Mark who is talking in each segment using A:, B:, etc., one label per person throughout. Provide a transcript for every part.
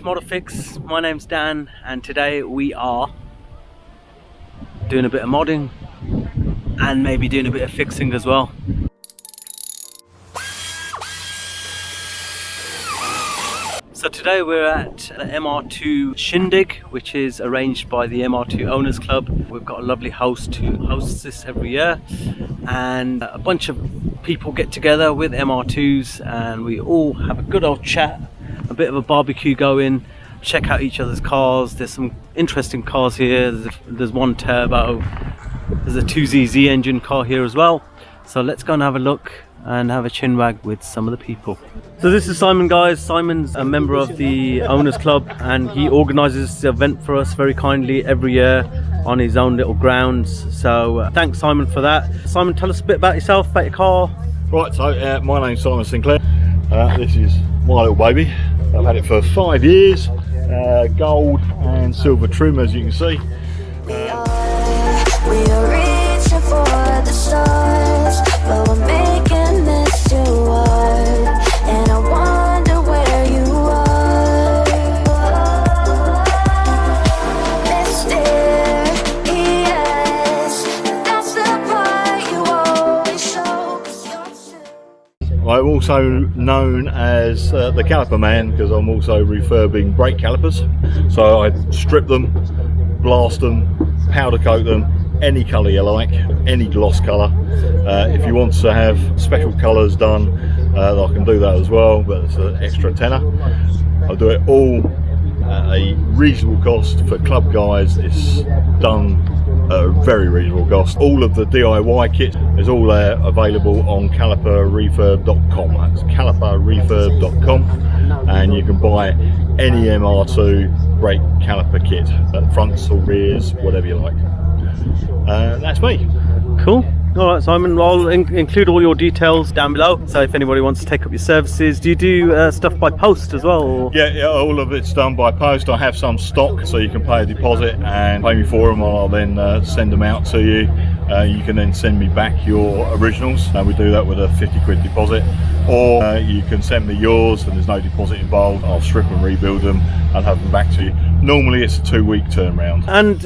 A: Modifix. My name's Dan, and today we are doing a bit of modding and maybe doing a bit of fixing as well. So today we're at the MR2 Shindig, which is arranged by the MR2 Owners Club. We've got a lovely host who hosts this every year, and a bunch of people get together with MR2s and we all have a good old chat, a bit of a barbecue going, check out each other's cars. There's some interesting cars here. There's one turbo, there's a 2ZZ engine car here as well. So let's go and have a look and have a chinwag with some of the people. So this is Simon, guys. Simon's a member of the Owners Club and he organises this event for us very kindly every year on his own little grounds. So thanks, Simon, for that. Simon, tell us a bit about yourself, about your car.
B: Right, so my name's Simon Sinclair. This is my little baby. I've had it for 5 years. Gold and silver trim, as you can see.
C: We are reaching for the stars, but we're making this too hard, and I wonder where you are. Mysterious, that's the part you always show, 'cause you're too.
B: I'm also known as the Caliper man because I'm also refurbing brake calipers. So I strip them, blast them, powder coat them, any colour you like, any gloss colour. If you want to have special colours done, I can do that as well, but it's an extra tenner. I'll do it all at a reasonable cost. For club guys, it's done at a very reasonable cost. All of the DIY kit is all available on caliperrefurb.com. That's caliperrefurb.com, and you can buy any MR2 brake caliper kit, fronts or rears, whatever you like. That's me.
A: Cool. Alright, Simon, I'll include all your details down below, so if anybody wants to take up your services. Do you do stuff by post as well? Or?
B: Yeah, all of it's done by post. I have some stock, so you can pay a deposit and pay me for them. I'll then send them out to you. You can then send me back your originals, and we do that with a 50 quid deposit. Or you can send me yours and there's no deposit involved. I'll strip and rebuild them and have them back to you. Normally it's a 2-week turnaround.
A: And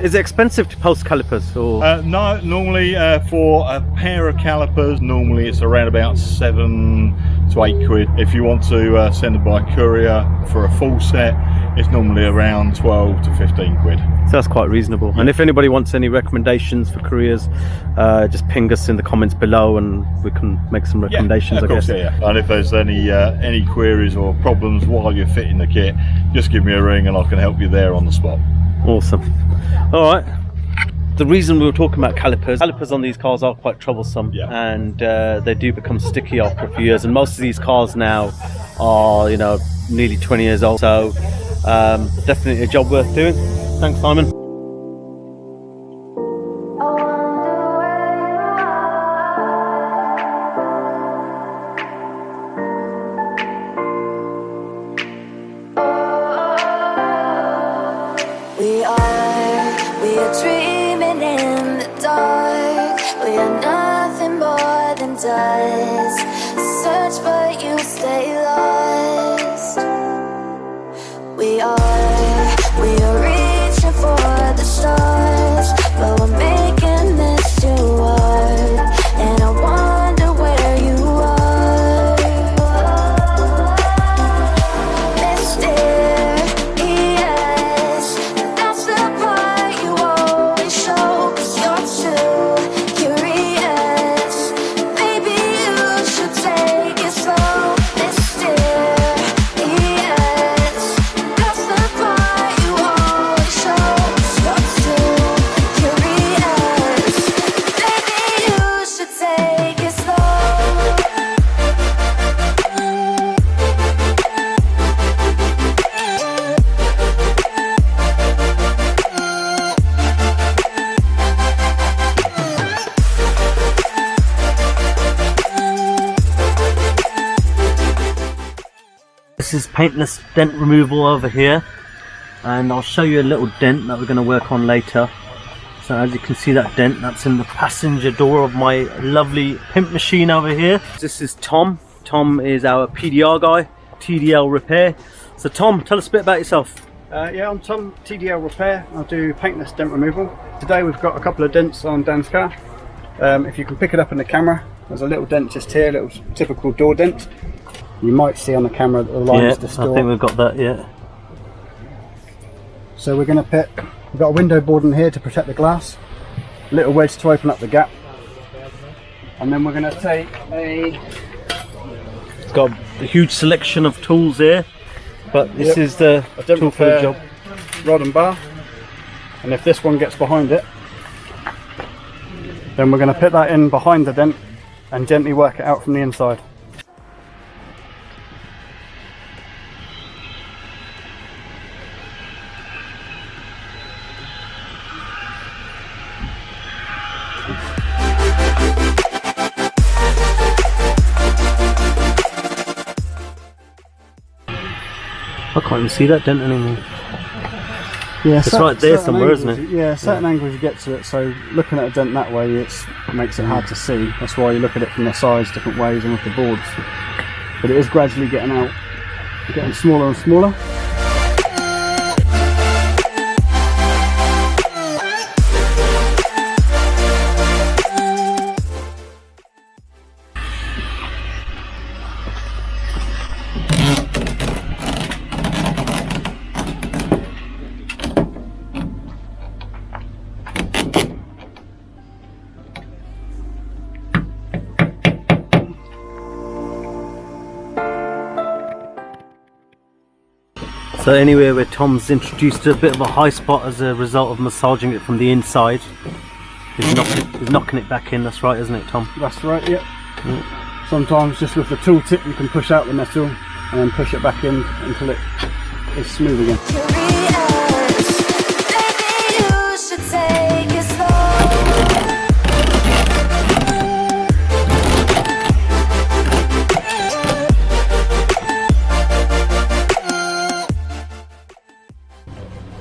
A: is it expensive to post calipers? Or?
B: No, normally for a pair of calipers, normally it's around about 7 to 8 quid. If you want to send them by courier for a full set, it's normally around 12 to 15 quid.
A: So that's quite reasonable. Yeah. And if anybody wants any recommendations for couriers, just ping us in the comments below and we can make some recommendations.
B: Yeah, of course, yeah. And if there's any queries or problems while you're fitting the kit, just give me a ring and I can help you there on the spot.
A: Awesome. All right. The reason we were talking about calipers on these cars are quite troublesome, and they do become sticky after a few years, and most of these cars now are, you know, nearly 20 years old, so definitely a job worth doing. Thanks, Simon.
C: We are dreaming in the dark. We are nothing more than dust. Search but you stay lost. We are reaching for the stars, but we're making this too hard, and I wonder where you are. Mysterious, that's the part you always show, 'cause you're too curious. Maybe you should take it slow. Mysterious, that's the part you always show, 'cause you're too curious. Maybe you should take it slow.
A: This is Paintless dent removal over here, and I'll show you a little dent that we're going to work on later. So as you can see, that dent, that's in the passenger door of my lovely pimp machine over here. This is Tom. Tom is our PDR guy, TDL repair. So Tom, tell us a bit about yourself.
D: Yeah, I'm Tom, TDL Repair. I do paintless dent removal. Today we've got a couple of dents on Dan's car. If you can pick it up in the camera, there's a little dent just here, a little typical door dent. You might see on the camera that the line's distorted.
A: I think we've got that, yeah.
D: So we're going to put, we've got a window board in here to protect the glass, a little wedge to open up the gap, and then we're going to take
A: It's got a huge selection of tools here, but this is the tool for the job.
D: Rod and bar, and if this one gets behind it, then we're going to put that in behind the dent and gently work it out from the inside.
A: I can't even see that dent anymore.
D: Yeah,
A: it's right there somewhere, isn't it?
D: Yeah, certain angles you get to it, so looking at a dent that way makes it hard to see. That's why you look at it from the sides, different ways, and with the boards. But it is gradually getting smaller and smaller.
A: So anywhere where Tom's introduced a bit of a high spot as a result of massaging it from the inside, he's knocking it back in. That's right, isn't it, Tom?
D: That's right, yep. Yeah. Sometimes just with the tool tip you can push out the metal and then push it back in until it is smooth again.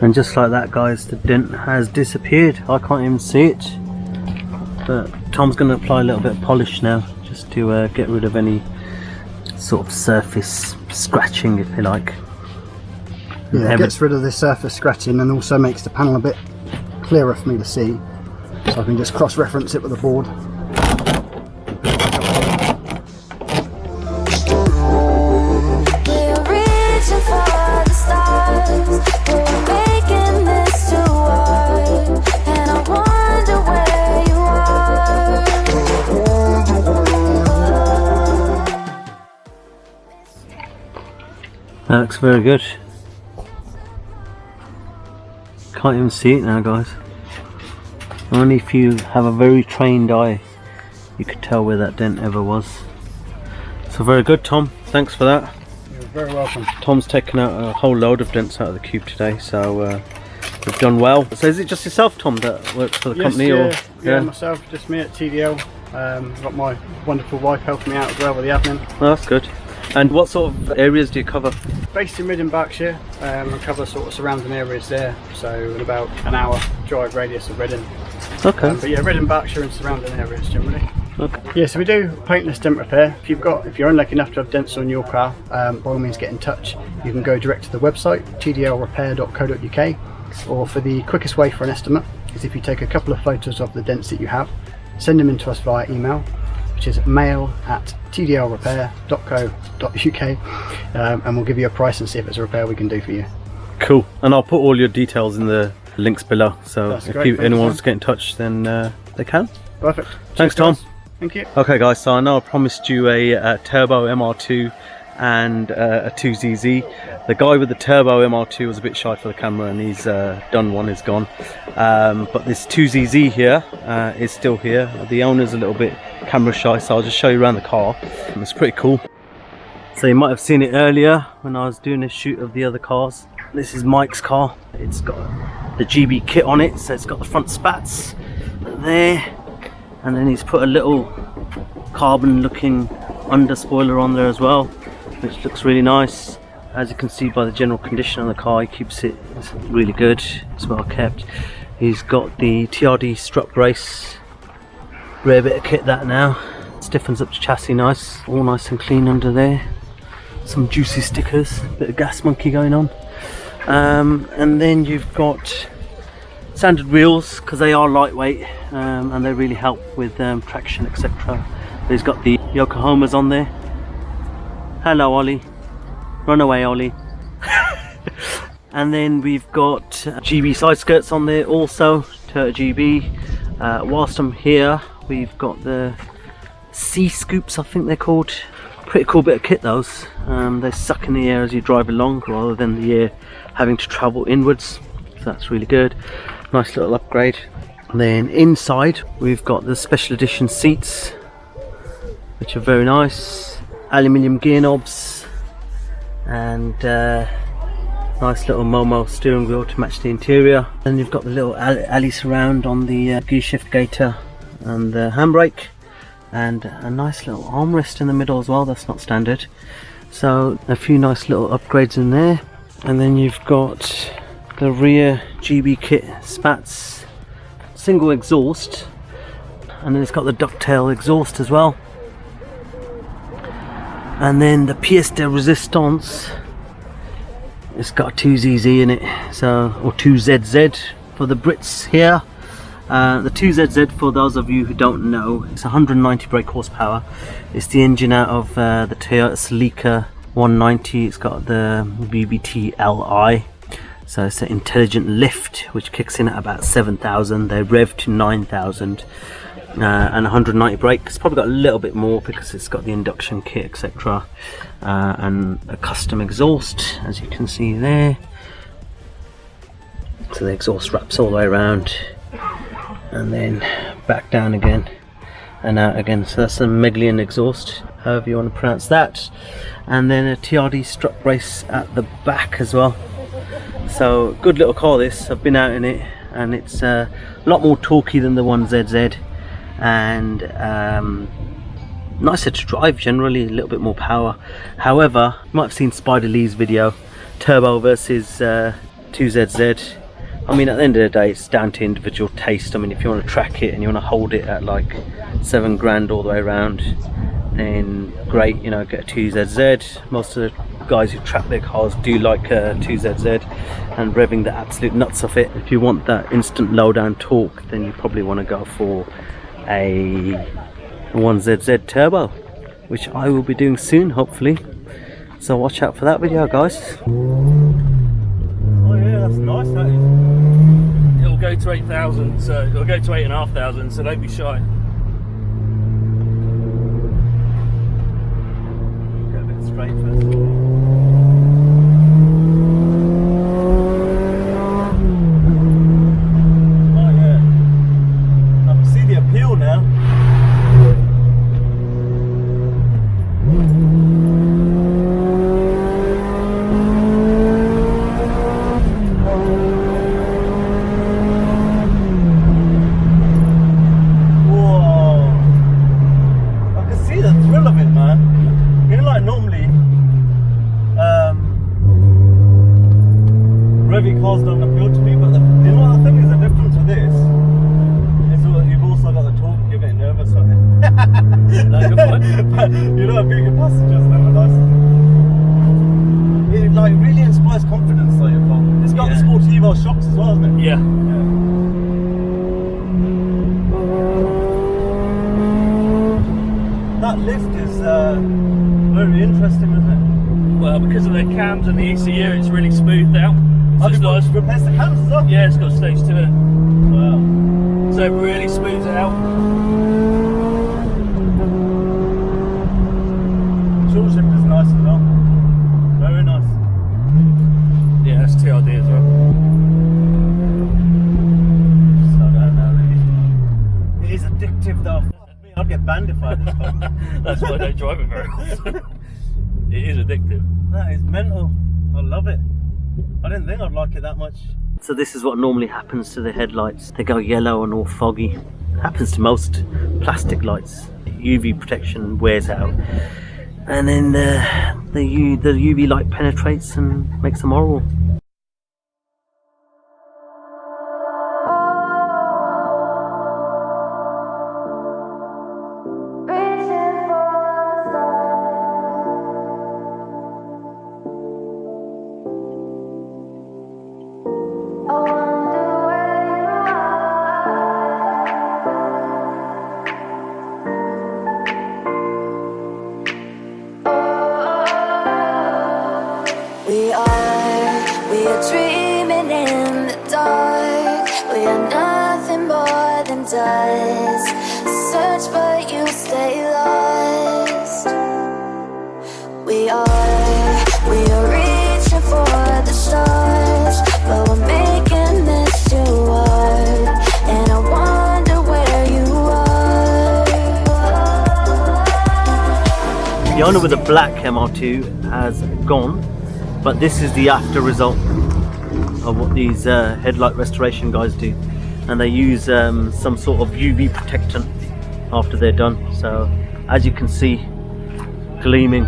A: And just like that, guys, the dent has disappeared. I can't even see it, but Tom's going to apply a little bit of polish now just to get rid of any sort of surface scratching, if you like.
D: Yeah, it gets rid of the surface scratching and also makes the panel a bit clearer for me to see, so I can just cross-reference it with the board.
A: That looks very good. Can't even see it now, guys. Only if you have a very trained eye you could tell where that dent ever was. So very good, Tom. Thanks for that.
D: You're very welcome.
A: Tom's taken out a whole load of dents out of the cube today, so we've done well. So is it just yourself, Tom, that works for the company?
D: Yeah, myself, just me at TDL. Got my wonderful wife helping me out as well with the admin.
A: Oh, that's good. And what sort of areas do you cover?
D: Based in Reading, Berkshire, I cover sort of surrounding areas there, so in about an hour drive radius of Reading.
A: Okay.
D: But yeah, Reading, Berkshire and surrounding areas generally.
A: Okay.
D: Yeah, so we do paintless dent repair. If you're unlucky enough to have dents on your car, by all means get in touch. You can go direct to the website, tdlrepair.co.uk, or for the quickest way for an estimate is if you take a couple of photos of the dents that you have, send them in to us via email, which is mail@tdlrepair.co.uk, and we'll give you a price and see if it's a repair we can do for you.
A: Cool. And I'll put all your details in the links below, so
D: That's
A: if
D: great.
A: anyone wants to get in touch, then they can.
D: Perfect.
A: Thanks,
D: Cheers,
A: Tom.
D: guys. Thank you.
A: Okay, guys, so I know I promised you a turbo MR2 and a 2ZZ. The guy with the turbo MR2 was a bit shy for the camera, and he's done one, is gone. But this 2ZZ here is still here. The owner's a little bit camera shy, so I'll just show you around the car. It's pretty cool. So you might have seen it earlier when I was doing a shoot of the other cars. This is Mike's car. It's got the GB kit on it, so it's got the front spats there, and then he's put a little carbon looking under spoiler on there as well, which looks really nice. As you can see by the general condition of the car, he keeps it really good. It's well kept. He's got the TRD strut brace, rare bit of kit that now. Stiffens up the chassis nice, all nice and clean under there. some juicy stickers, bit of gas monkey going on. And then you've got standard wheels because they are lightweight and they really help with traction, etc. There's got the Yokohamas on there. Hello Ollie, run away Ollie. And then we've got GB side skirts on there also, Turtle GB. Whilst I'm here, we've got the C scoops, I think they're called. Pretty cool bit of kit those. They suck in the air as you drive along rather than the air having to travel inwards, so that's really good. Nice little upgrade. And then inside we've got the special edition seats, which are very nice. Aluminium gear knobs and nice little Momo steering wheel to match the interior. Then you've got the little alley surround on the gear shift gaiter and the handbrake, and a nice little armrest in the middle as well. That's not standard, so a few nice little upgrades in there. And then you've got the rear GB kit spats, single exhaust, and then it's got the ducktail exhaust as well. And then the pièce de résistance, it's got 2ZZ in it, so, or 2ZZ for the Brits here. The 2ZZ, for those of you who don't know, it's 190 brake horsepower. It's the engine out of the Toyota Celica 190. It's got the VBT Li, so it's an intelligent lift which kicks in at about 7,000. They rev to 9,000. And 190 brake. It's probably got a little bit more because it's got the induction kit, etc. And a custom exhaust, as you can see there. So the exhaust wraps all the way around and then back down again and out again. So that's a Meglian exhaust, however you want to pronounce that. And then a TRD strut brace at the back as well. So good little car this. I've been out in it and it's a lot more torquey than the 1ZZ. And nicer to drive generally, a little bit more power. However, you might have seen Spyder Lee's video, turbo versus 2ZZ. I mean, at the end of the day, it's down to individual taste. I mean, if you want to track it and you want to hold it at like 7 grand all the way around, then great, you know, get a 2ZZ. Most of the guys who track their cars do like a 2ZZ and revving the absolute nuts off it. If you want that instant low down torque, then you probably want to go for a 1ZZ turbo, which I will be doing soon, hopefully. So watch out for that video, guys. Oh yeah, that's nice, that is.
E: It'll go to 8,000, so it'll go to 8,500, so don't be shy.
A: Get a bit straight first.
D: Revy cars don't appeal to me, but you know what the thing is, the difference with this is that you've also got the torque, you're getting nervous on it.
E: No, you're fine.
D: But you know, being a passenger's never nice. It like really inspires confidence though, your car. It's got the Sportivo shocks as well, hasn't it?
E: Yeah.
D: That lift is very interesting, isn't it?
E: Well, because of the cams and the ECU, it's really smoothed out.
D: Have you
E: Just
D: got
E: got-
D: replaced the cams as well?
E: Yeah, it's got stage 2 in it.
D: Wow.
E: So it really smooths it out.
D: Short shift is nice as well. Very nice.
E: Yeah, that's TRD as well.
D: Slow down now, really. It is addictive though. I'd get banned if I had this car.
E: That's why I don't drive it very often. It is addictive.
D: That is mental. I love it. I didn't think I'd like it that much.
A: So this is what normally happens to the headlights. They go yellow and all foggy. Happens to most plastic lights. UV protection wears out, and then the UV light penetrates and makes them horrible.
C: Reaching for the stars.
A: owner with the black MR2 has gone, but this is the after result of what these headlight restoration guys do, and they use some sort of UV protectant after they're done. So as you can see, gleaming